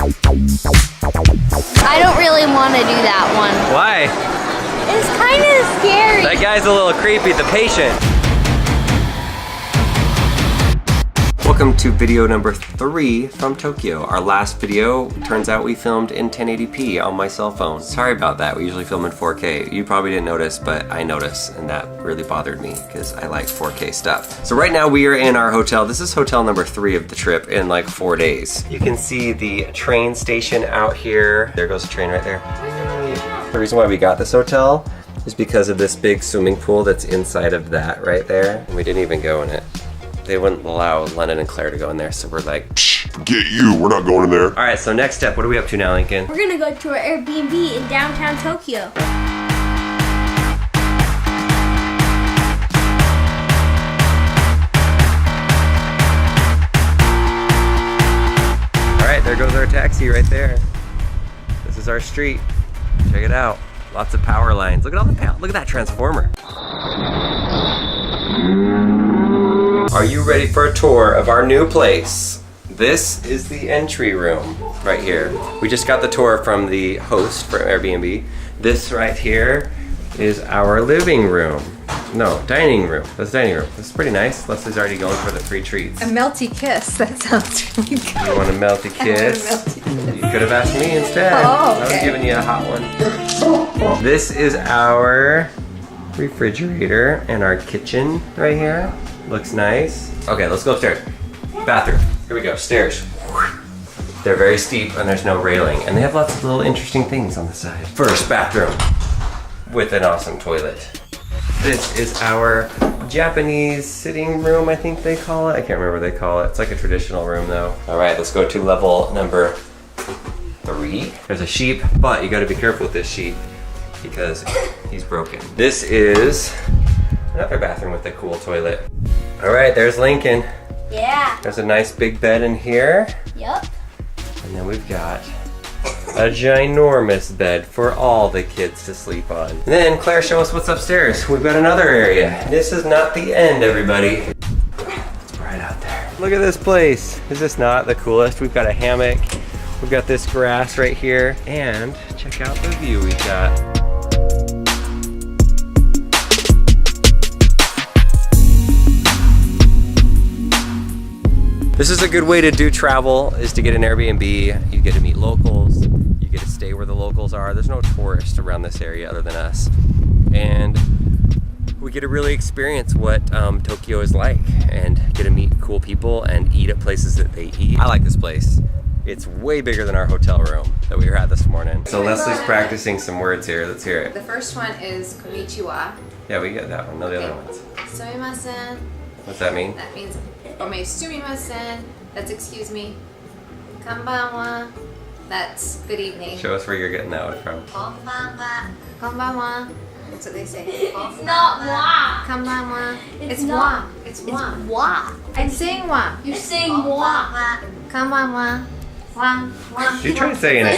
I don't really want to do that one. Why? It's kind of scary. That guy's a little creepy, the patient. Welcome to video number 3 from Tokyo. Our last video, turns out we filmed in 1080p on my cell phone. Sorry about that, we usually film in 4K. You probably didn't notice, but I noticed, and that really bothered me because I like 4K stuff. So right now we are in our hotel. This is hotel number 3 of the trip in like 4 days. You can see the train station out here. There goes the train right there. The reason why we got this hotel is because of this big swimming pool that's inside of that right there. And we didn't even go in it. They wouldn't allow Lennon and Claire to go in there, so we're like, psh, forget you, we're not going in there. All right, so next step, what are we up to now, Lincoln? We're gonna go to our Airbnb in downtown Tokyo. All right, there goes our taxi right there. This is our street. Check it out. Lots of power lines. Look at all the power. Look at that transformer. Are you ready for a tour of our new place? This is the entry room right here. We just got the tour from the host for Airbnb. This right here is our living room. No, dining room. That's dining room. This is pretty nice. Leslie's already going for the free treats. A melty kiss. That sounds really good. You want a melty kiss? You could have asked me instead. Oh, okay. I was giving you a hot one. This is our refrigerator and our kitchen right here. Looks nice. Okay, let's go upstairs. Bathroom. Here we go, stairs. They're very steep and there's no railing. And they have lots of little interesting things on the side. First, bathroom with an awesome toilet. This is our Japanese sitting room, I think they call it. I can't remember what they call it. It's like a traditional room though. All right, let's go to level number 3. There's a sheep, but you gotta be careful with this sheep because he's broken. This is another bathroom with a cool toilet. All right, there's Lincoln. Yeah. There's a nice big bed in here. Yep. And then we've got a ginormous bed for all the kids to sleep on. And then Claire, show us what's upstairs. We've got another area. This is not the end, everybody. It's bright out there. Look at this place. Is this not the coolest? We've got a hammock. We've got this grass right here. And check out the view we've got. This is a good way to do travel, is to get an Airbnb. You get to meet locals, you get to stay where the locals are. There's no tourists around this area other than us. And we get to really experience what Tokyo is like and get to meet cool people and eat at places that they eat. I like this place. It's way bigger than our hotel room that we were at this morning. So Leslie's practicing some words here. Let's hear it. The first one is konnichiwa. Yeah, we get that one. No, the other ones. Sumimasen. What's that mean? That means sumimasen. That's excuse me. Konbanwa. That's good evening. Show us where you're getting that one from. Konbanwa. Konbanwa. That's what they say. It's not wa. Konbanwa. It's not. wa. It's It's wa. wa. I'm saying wa. You're saying wa. Konbanwa. Wa. Wa. You try saying it.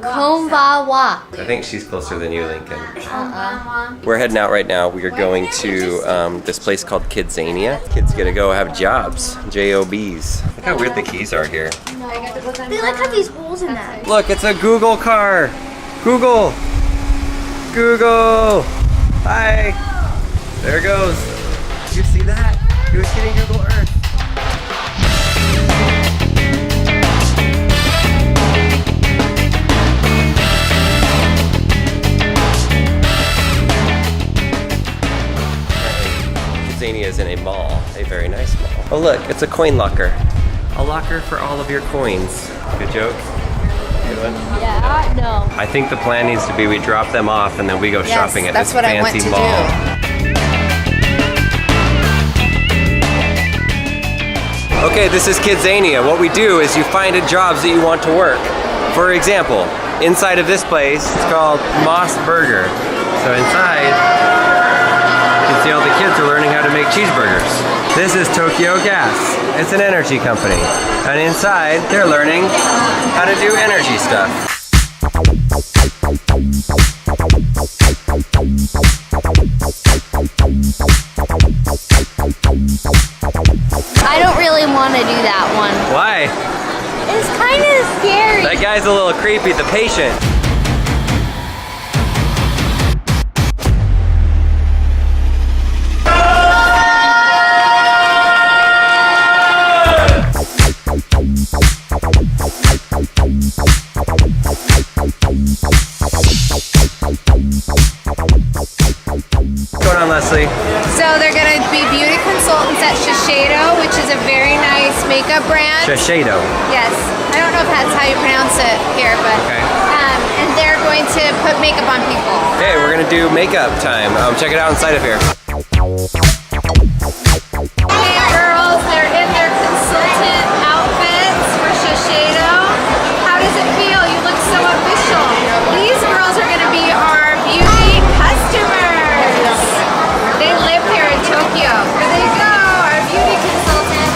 Konbanwa. I think she's closer than you, Lincoln. Konbanwa. We're heading out right now. We are going to this place called Kidzania. Kids get to go have jobs, J-O-B's. Look how weird the keys are here. They like have these holes in them. Look, it's a Google car. Google. Google. Hi. There it goes. Did you see that? He was getting Google Earth. Kidzania is in a mall, a very nice mall. Oh look, it's a coin locker. A locker for all of your coins. Good joke? Good one? Yeah, no. I think the plan needs to be we drop them off and then we go shopping at this fancy mall. Okay, this is Kidzania. What we do is you find jobs that you want to work. For example, inside of this place, it's called Moss Burger. So inside, you can see all the kids are learning how to make cheeseburgers. This is Tokyo Gas. It's an energy company. And inside, they're learning how to do energy stuff. I don't really want to do that one. Why? It's kind of scary. That guy's a little creepy, the patient. What's going on, Leslie? So they're gonna be beauty consultants at Shiseido, which is a very nice makeup brand. Shiseido. Yes, I don't know if that's how you pronounce it here, but Okay. And they're going to put makeup on people. Hey, we're gonna do makeup time. Check it out inside of here. Hey girls, they're in their consultant outfits for Shiseido. How does it feel? You look so official. These girls are gonna be our beauty customers. They live here in Tokyo. Here they go, our beauty consultant.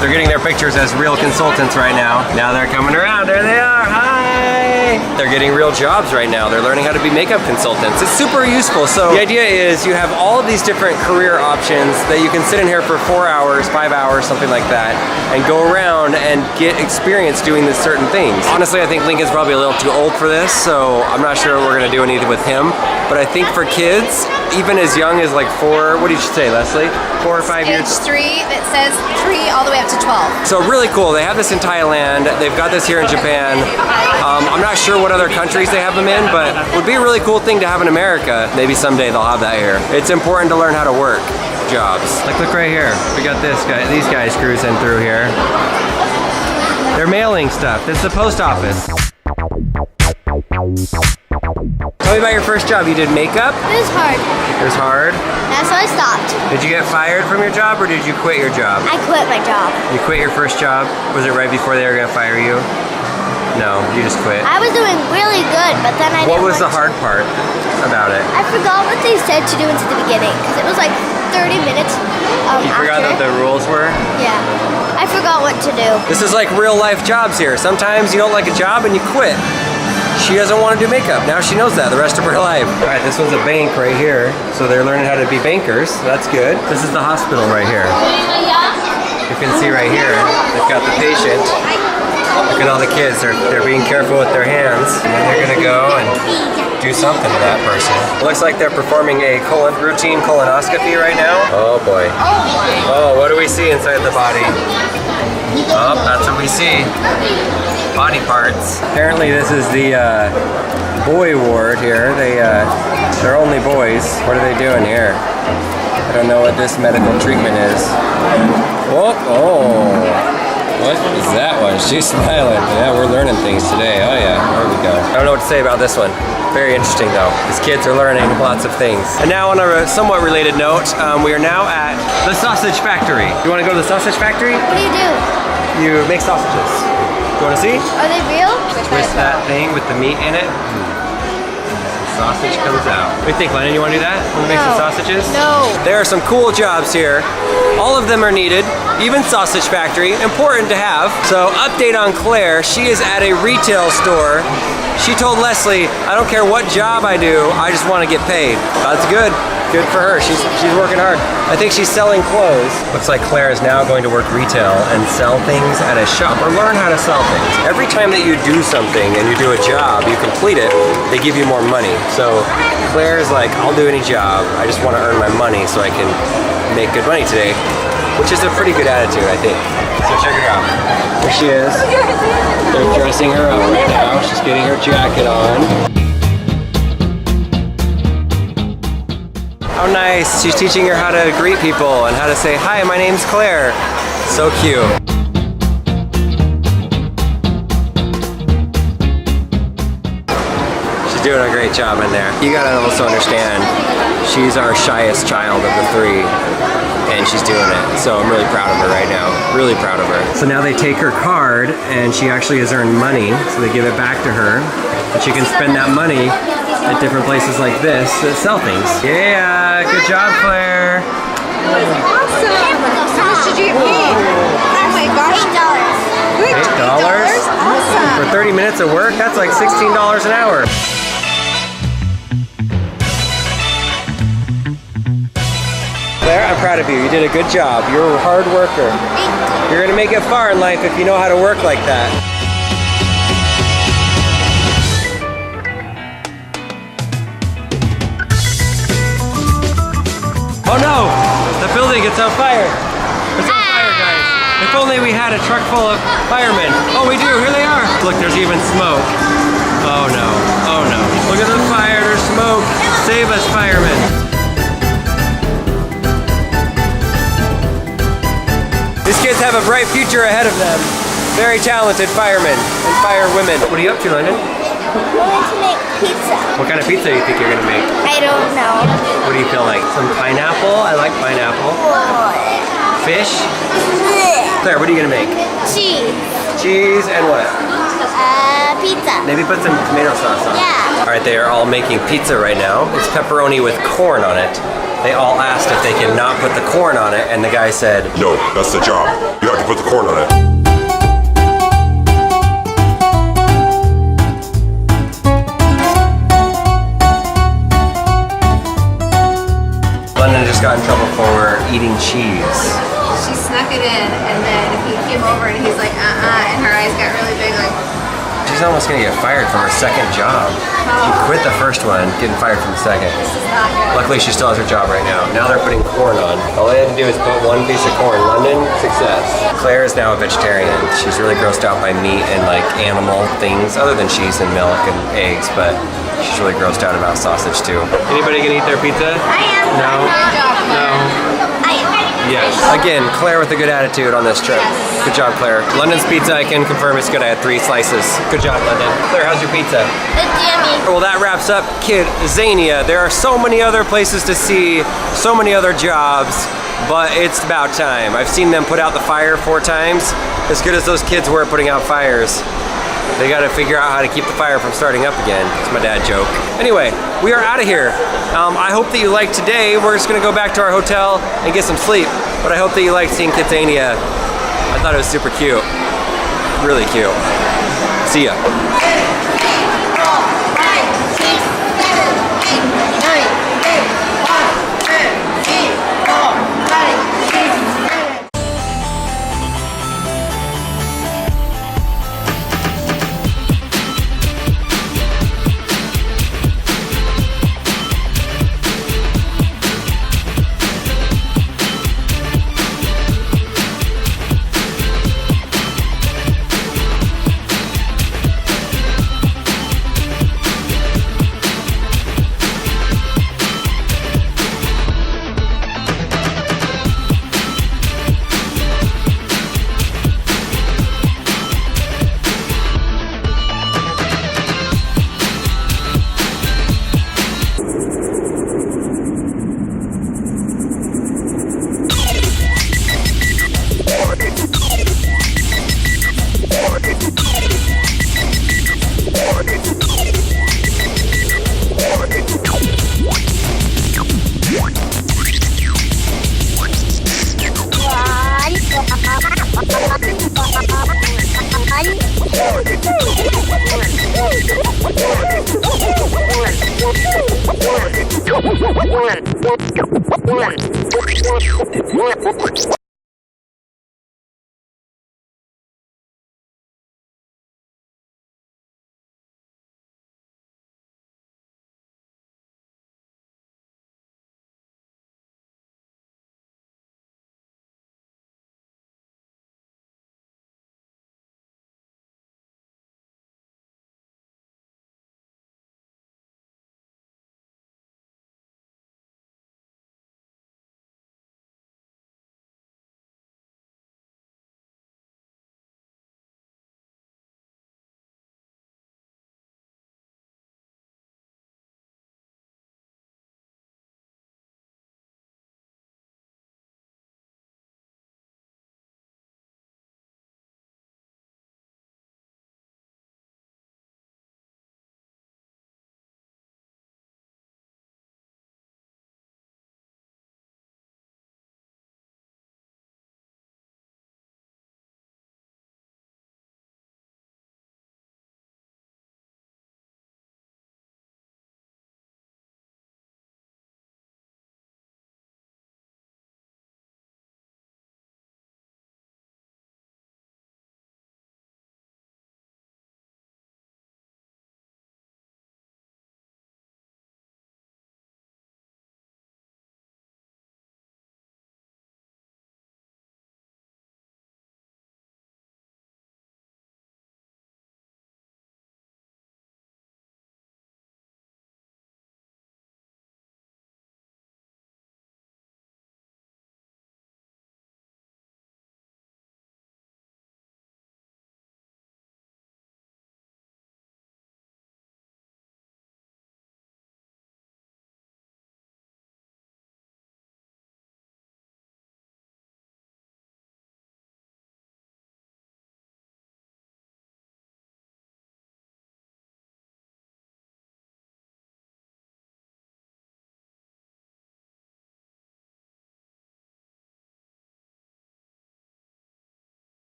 They're getting their pictures as real consultants right now. Now they're coming around. There they are. Hi. They're getting real jobs right now. They're learning how to be makeup consultants. It's super useful. So the idea is you have all of these different career options that you can sit in here for 4 hours, 5 hours, something like that, and go around and get experience doing these certain things. Honestly, I think Lincoln's probably a little too old for this, so I'm not sure we're gonna do anything with him. But I think for kids, even as young as like 4, what did you say, Leslie? 4 or 5 years? Age 3, that says 3 all the way up to 12. So really cool. They have this in Thailand. They've got this here in Japan. I'm not sure what other countries they have them in, but it would be a really cool thing to have in America. Maybe someday they'll have that here. It's important to learn how to work jobs. Like, look right here. We got this guy, these guys cruising through here. They're mailing stuff. This is the post office. Tell me about your first job. You did makeup? It was hard. It was hard. That's why I stopped. Did you get fired from your job or did you quit your job? I quit my job. You quit your first job? Was it right before they were gonna fire you? No, you just quit. I was doing really good, but then I What didn't was the want hard part about it? I forgot what they said to do into the beginning, because it was like 30 minutes You forgot what the rules were? Yeah. I forgot what to do. This is like real life jobs here. Sometimes you don't like a job and you quit. She doesn't want to do makeup. Now she knows that the rest of her life. All right, this one's a bank right here. So they're learning how to be bankers. So that's good. This is the hospital right here. You can see right here, they've got the patient. Look at all the kids. They're being careful with their hands. And then they're gonna go and do something to that person. It looks like they're performing a routine colonoscopy right now. Oh boy. Oh, what do we see inside the body? Oh, that's what we see. Body parts. Apparently this is the boy ward here. They're only boys. What are they doing here? I don't know what this medical treatment is. Oh. What is that one? She's smiling. Yeah, we're learning things today. Oh yeah, there we go. I don't know what to say about this one. Very interesting though. These kids are learning lots of things. And now on a somewhat related note, we are now at the sausage factory. You want to go to the sausage factory? What do you do? You make sausages. You want to see? Are they real? Twist that thing with the meat in it. Sausage comes out. What do you think, Lennon? You want to do that? Want to make some sausages? No. There are some cool jobs here. All of them are needed, even sausage factory, important to have. So update on Claire, she is at a retail store. She told Leslie, I don't care what job I do, I just want to get paid. That's good. Good for her. She's working hard. I think she's selling clothes. Looks like Claire is now going to work retail and sell things at a shop or learn how to sell things. Every time that you do something and you do a job, you complete it, they give you more money. So Claire's like, I'll do any job. I just want to earn my money so I can make good money today, which is a pretty good attitude, I think. So check her out. There she is. They're dressing her up right now. She's getting her jacket on. How nice. She's teaching her how to greet people and how to say, hi, my name's Claire. So cute. She's doing a great job in there. You gotta also understand, she's our shyest child of the 3. And she's doing it. So I'm really proud of her right now. Really proud of her. So now they take her card and she actually has earned money. So they give it back to her. And she can spend that money at different places like this that sell things. Yeah, good job, Claire. Awesome. How much did you get paid? Oh my gosh. $8. Good. $8? Awesome. For 30 minutes of work, that's like $16 an hour. Claire, I'm proud of you. You did a good job. You're a hard worker. Thank You're gonna make it far in life if you know how to work like that. Oh no! The building gets on fire! It's on fire, guys! If only we had a truck full of firemen. Oh, we do! Here they are! Look, there's even smoke. Oh no. Oh no. Look at the fire, there's smoke! Save us, firemen! These kids have a bright future ahead of them. Very talented firemen and firewomen. What are you up to, London? I'm going to make pizza. What kind of pizza do you think you're gonna make? I don't know. What do you feel like? Some pineapple? I like pineapple. Fish? Claire, what are you gonna make? Cheese. Cheese and what? Pizza. Maybe put some tomato sauce on it. Yeah. All right, they are all making pizza right now. It's pepperoni with corn on it. They all asked if they can not put the corn on it, and the guy said, No, that's the job. You have to put the corn on it. London just got in trouble for eating cheese. She snuck it in, and then he came over and he's like, and her eyes got really big, like, She's almost gonna get fired from her second job. She quit the first one, getting fired from the second. this is not good. Luckily, she still has her job right now. Now they're putting corn on. All they had to do is put one piece of corn. London, success. Claire is now a vegetarian. She's really grossed out by meat and like animal things other than cheese and milk and eggs, but she's really grossed out about sausage too. Anybody gonna eat their pizza? I am. No? Good job, Claire. I am. Yes. Again, Claire with a good attitude on this trip. Good job, Claire. London's pizza, I can confirm it's good. I had 3 slices. Good job, London. Claire, how's your pizza? It's yummy. Well, that wraps up Kidzania. There are so many other places to see, so many other jobs, but it's about time. I've seen them put out the fire 4 times. As good as those kids were at putting out fires, they gotta figure out how to keep the fire from starting up again. It's my dad joke. Anyway, we are out of here. I hope that you liked today. We're just gonna go back to our hotel and get some sleep, but I hope that you liked seeing Kidzania. I thought it was super cute. Really cute. See ya. One.